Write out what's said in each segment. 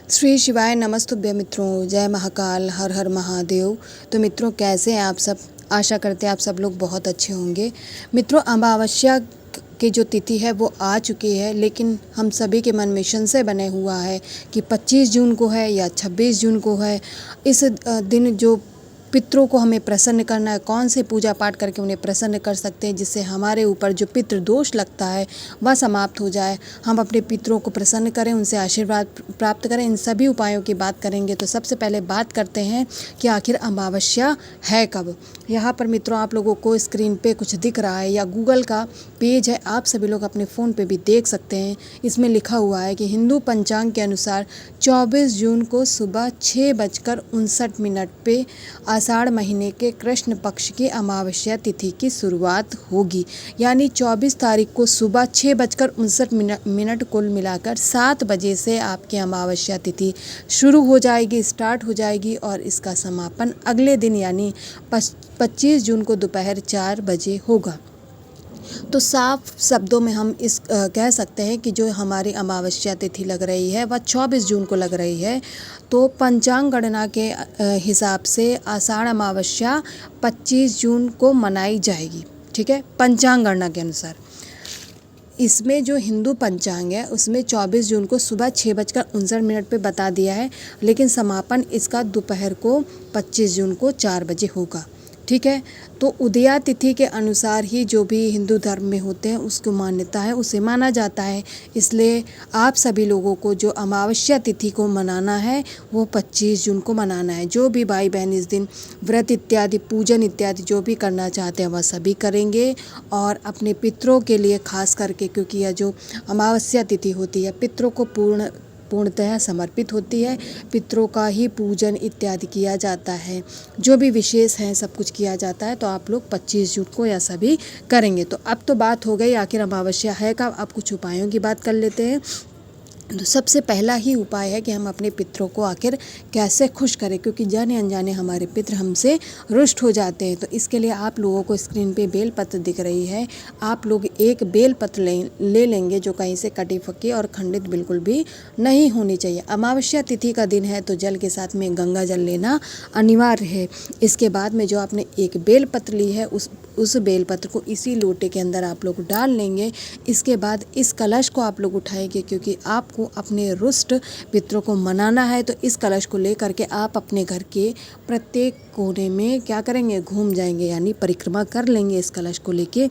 श्री शिवाय नमस्तुभ्य मित्रों, जय महाकाल, हर हर महादेव। तो मित्रों, कैसे हैं आप सब? आशा करते हैं आप सब लोग बहुत अच्छे होंगे। मित्रों, अमावस्या की जो तिथि है वो आ चुकी है, लेकिन हम सभी के मन में संशय बने हुआ है कि 25 जून को है या 26 जून को है। इस दिन जो पितरों को हमें प्रसन्न करना है, कौन से पूजा पाठ करके उन्हें प्रसन्न कर सकते हैं जिससे हमारे ऊपर जो पितृ दोष लगता है वह समाप्त हो जाए, हम अपने पितरों को प्रसन्न करें, उनसे आशीर्वाद प्राप्त करें। इन सभी उपायों की बात करेंगे। तो सबसे पहले बात करते हैं कि आखिर अमावस्या है कब। यहाँ पर मित्रों, आप लोगों को स्क्रीन पे कुछ दिख रहा है या गूगल का पेज है, आप सभी लोग अपने फ़ोन पे भी देख सकते हैं। इसमें लिखा हुआ है कि हिंदू पंचांग के अनुसार 24 जून को सुबह 6:59 पे आषाढ़ महीने के कृष्ण पक्ष की अमावस्या तिथि की शुरुआत होगी। यानी 24 तारीख को सुबह 6:59 कुल मिलाकर 7 बजे से आपकी अमावस्या तिथि शुरू हो जाएगी, स्टार्ट हो जाएगी, और इसका समापन अगले दिन यानी 25 जून को दोपहर 4 बजे होगा। तो साफ शब्दों में हम कह सकते हैं कि जो हमारी अमावस्या तिथि लग रही है वह 24 जून को लग रही है। तो पंचांग गणना के हिसाब से आषाढ़ अमावस्या 25 जून को मनाई जाएगी। ठीक है, पंचांग गणना के अनुसार। इसमें जो हिंदू पंचांग है उसमें 24 जून को सुबह 6:59 पे बता दिया है, लेकिन समापन इसका दोपहर को 25 जून को 4 बजे होगा। ठीक है, तो उदया तिथि के अनुसार ही जो भी हिंदू धर्म में होते हैं उसको मान्यता है, उसे माना जाता है। इसलिए आप सभी लोगों को जो अमावस्या तिथि को मनाना है वो 25 जून को मनाना है। जो भी भाई बहन इस दिन व्रत इत्यादि, पूजन इत्यादि जो भी करना चाहते हैं वह सभी करेंगे। और अपने पितरों के लिए खास करके, क्योंकि यह जो अमावस्या तिथि होती है पितरों को पूर्णतः समर्पित होती है, पितरों का ही पूजन इत्यादि किया जाता है, जो भी विशेष है सब कुछ किया जाता है। तो आप लोग 25 जून को यह सभी करेंगे। तो अब तो बात हो गई आखिर अमावस्या है कब। अब कुछ उपायों की बात कर लेते हैं। तो सबसे पहला ही उपाय है कि हम अपने पितरों को आखिर कैसे खुश करें, क्योंकि जाने अनजाने हमारे पितर हमसे रुष्ट हो जाते हैं। तो इसके लिए आप लोगों को स्क्रीन पे बेलपत्र दिख रही है, आप लोग एक बेलपत्र ले लेंगे जो कहीं से कटी फकी और खंडित बिल्कुल भी नहीं होनी चाहिए। अमावस्या तिथि का दिन है तो जल के साथ में गंगा जल लेना अनिवार्य है। इसके बाद में जो आपने एक बेलपत्र ली है उस बेलपत्र को इसी लोटे के अंदर आप लोग डाल लेंगे। इसके बाद इस कलश को आप लोग उठाएंगे, क्योंकि आपको अपने रुष्ट पितरों को मनाना है। तो इस कलश को लेकर के आप अपने घर के प्रत्येक कोने में क्या करेंगे, घूम जाएंगे, यानी परिक्रमा कर लेंगे इस कलश को लेके।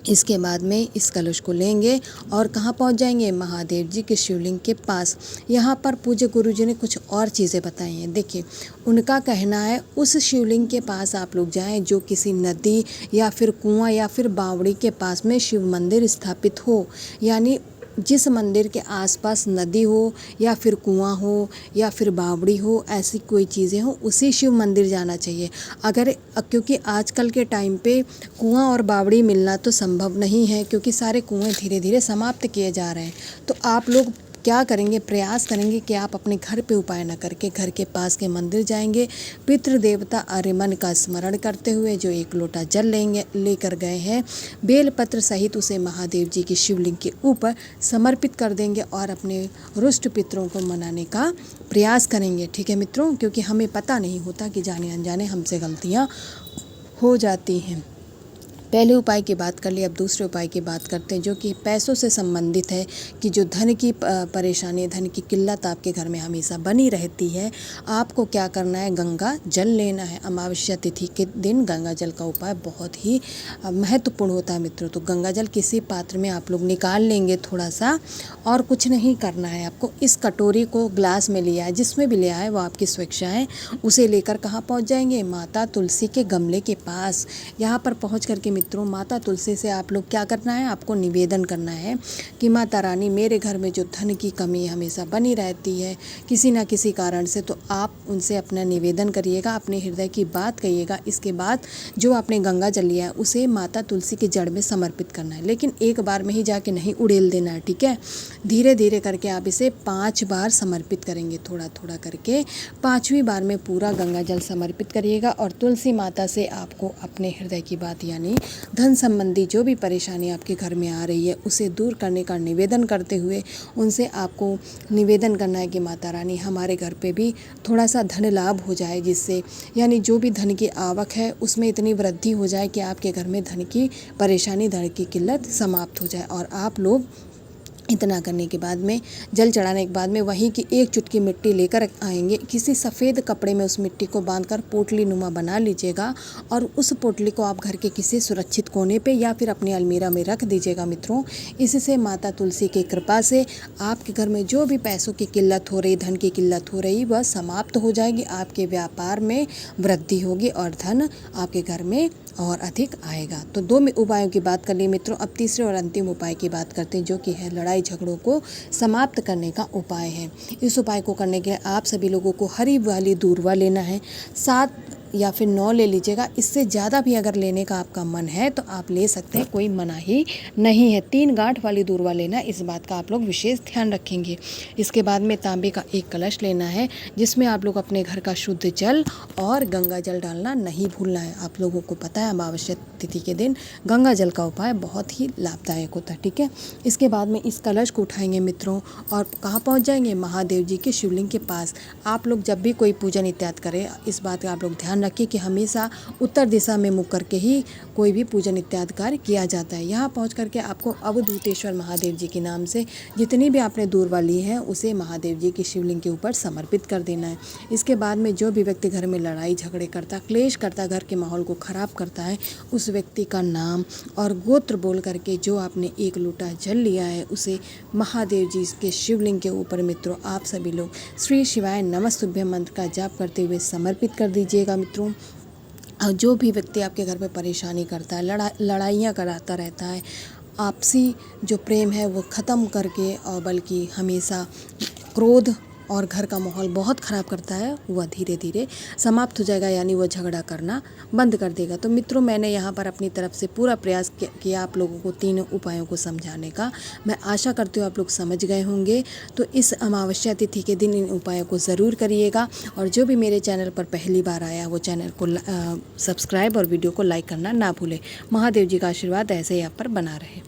इसके बाद में इस कलश को लेंगे और कहाँ पहुँच जाएंगे, महादेव जी के शिवलिंग के पास। यहाँ पर पूज्य गुरु जी ने कुछ और चीज़ें बताई हैं। देखिए, उनका कहना है उस शिवलिंग के पास आप लोग जाएं जो किसी नदी या फिर कुआं या फिर बावड़ी के पास में शिव मंदिर स्थापित हो। यानी जिस मंदिर के आसपास नदी हो या फिर कुआं हो या फिर बावड़ी हो, ऐसी कोई चीज़ें हो, उसी शिव मंदिर जाना चाहिए। क्योंकि आजकल के टाइम पे कुआं और बावड़ी मिलना तो संभव नहीं है, क्योंकि सारे कुएं धीरे धीरे समाप्त किए जा रहे हैं। तो आप लोग क्या करेंगे, प्रयास करेंगे कि आप अपने घर पे उपाय न करके घर के पास के मंदिर जाएंगे। पितृदेवता आर्यमन का स्मरण करते हुए जो एक लोटा जल लेकर गए हैं, बेलपत्र सहित उसे महादेव जी की शिवलिंग के ऊपर समर्पित कर देंगे और अपने रुष्ट पितरों को मनाने का प्रयास करेंगे। ठीक है मित्रों, क्योंकि हमें पता नहीं होता कि जाने अनजाने हमसे गलतियाँ हो जाती हैं। पहले उपाय की बात कर ली, अब दूसरे उपाय की बात करते हैं जो कि पैसों से संबंधित है, कि जो धन की परेशानी, धन की किल्लत आपके घर में हमेशा बनी रहती है। आपको क्या करना है, गंगा जल लेना है। अमावस्या तिथि के दिन गंगा जल का उपाय बहुत ही महत्वपूर्ण होता है मित्रों। तो गंगा जल किसी पात्र में आप लोग निकाल लेंगे थोड़ा सा, और कुछ नहीं करना है आपको। इस कटोरी को ग्लास में लिया है, जिसमें भी लिया है वो आपकी स्वेच्छा है। उसे लेकर कहाँ पहुँच जाएंगे, माता तुलसी के गमले के पास। यहाँ पर पहुँच करके मित्रों, माता तुलसी से आप लोग क्या करना है, आपको निवेदन करना है कि माता रानी, मेरे घर में जो धन की कमी हमेशा बनी रहती है किसी ना किसी कारण से, तो आप उनसे अपना निवेदन करिएगा, अपने हृदय की बात कहिएगा। इसके बाद जो आपने गंगा जल लिया है उसे माता तुलसी की जड़ में समर्पित करना है, लेकिन एक बार में ही जाके नहीं उड़ेल देना है। ठीक है, धीरे धीरे करके आप इसे 5 बार समर्पित करेंगे, थोड़ा थोड़ा करके। 5वीं बार में पूरा गंगा जल समर्पित करिएगा और तुलसी माता से आपको अपने हृदय की बात यानी धन संबंधी जो भी परेशानी आपके घर में आ रही है उसे दूर करने का निवेदन करते हुए उनसे आपको निवेदन करना है कि माता रानी हमारे घर पे भी थोड़ा सा धन लाभ हो जाए, जिससे यानी जो भी धन की आवक है उसमें इतनी वृद्धि हो जाए कि आपके घर में धन की परेशानी, धन की किल्लत समाप्त हो जाए। और आप लोग इतना करने के बाद में, जल चढ़ाने के बाद में वहीं की एक चुटकी मिट्टी लेकर आएंगे। किसी सफ़ेद कपड़े में उस मिट्टी को बांधकर पोटली नुमा बना लीजिएगा और उस पोटली को आप घर के किसी सुरक्षित कोने पे या फिर अपनी अलमीरा में रख दीजिएगा मित्रों। इससे माता तुलसी की कृपा से आपके घर में जो भी पैसों की किल्लत हो रही, धन की किल्लत हो रही, वह समाप्त हो जाएगी। आपके व्यापार में वृद्धि होगी और धन आपके घर में और अधिक आएगा। तो 2 उपायों की बात कर ली मित्रों। अब तीसरे और अंतिम उपाय की बात करते हैं, जो कि है लड़ाई झगड़ों को समाप्त करने का उपाय है। इस उपाय को करने के लिए आप सभी लोगों को हरी वाली दूर्वा लेना है। 7 या फिर 9 ले लीजिएगा। इससे ज़्यादा भी अगर लेने का आपका मन है तो आप ले सकते हैं, कोई मनाही नहीं है। 3 गांठ वाली दूर्वा लेना, इस बात का आप लोग विशेष ध्यान रखेंगे। इसके बाद में तांबे का एक कलश लेना है, जिसमें आप लोग अपने घर का शुद्ध जल और गंगा जल डालना नहीं भूलना है। आप लोगों को पता है अमावस्या तिथि के दिन गंगा जल का उपाय बहुत ही लाभदायक होता है, ठीक है। इसके बाद में इस कलश को उठाएंगे मित्रों और कहाँ पहुँच जाएंगे, महादेव जी के शिवलिंग के पास। आप लोग जब भी कोई पूजन इत्यादि करें, इस बात का आप लोग ध्यान रखिए कि हमेशा उत्तर दिशा में मुख करके ही कोई भी पूजन इत्यादि कार्य किया जाता है। यहाँ पहुँच करके आपको अवधूतेश्वर महादेव जी के नाम से जितनी भी आपने दूर्वा ली है उसे महादेव जी की शिवलिंग के ऊपर समर्पित कर देना है। इसके बाद में जो भी व्यक्ति घर में लड़ाई झगड़े करता, क्लेश करता, घर के माहौल को ख़राब करता है, उस व्यक्ति का नाम और गोत्र बोल करके जो आपने 1 लोटा जल लिया है उसे महादेव जी के शिवलिंग के ऊपर मित्रों आप सभी लोग श्री शिवाय नमस्तुभ्यं मंत्र का जाप करते हुए समर्पित कर दीजिएगा मित्रों। और जो भी व्यक्ति आपके घर पे परेशानी करता है, लड़ाइयाँ कराता रहता है, आपसी जो प्रेम है वो ख़त्म करके और बल्कि हमेशा क्रोध और घर का माहौल बहुत ख़राब करता है, वह धीरे धीरे समाप्त हो जाएगा, यानी वह झगड़ा करना बंद कर देगा। तो मित्रों मैंने यहाँ पर अपनी तरफ से पूरा प्रयास किया आप लोगों को 3 उपायों को समझाने का। मैं आशा करती हूँ आप लोग समझ गए होंगे। तो इस अमावस्या तिथि के दिन इन उपायों को ज़रूर करिएगा। और जो भी मेरे चैनल पर पहली बार आया वो चैनल को सब्सक्राइब और वीडियो को लाइक करना ना भूलें। महादेव जी का आशीर्वाद ऐसे ही आप पर बना रहे।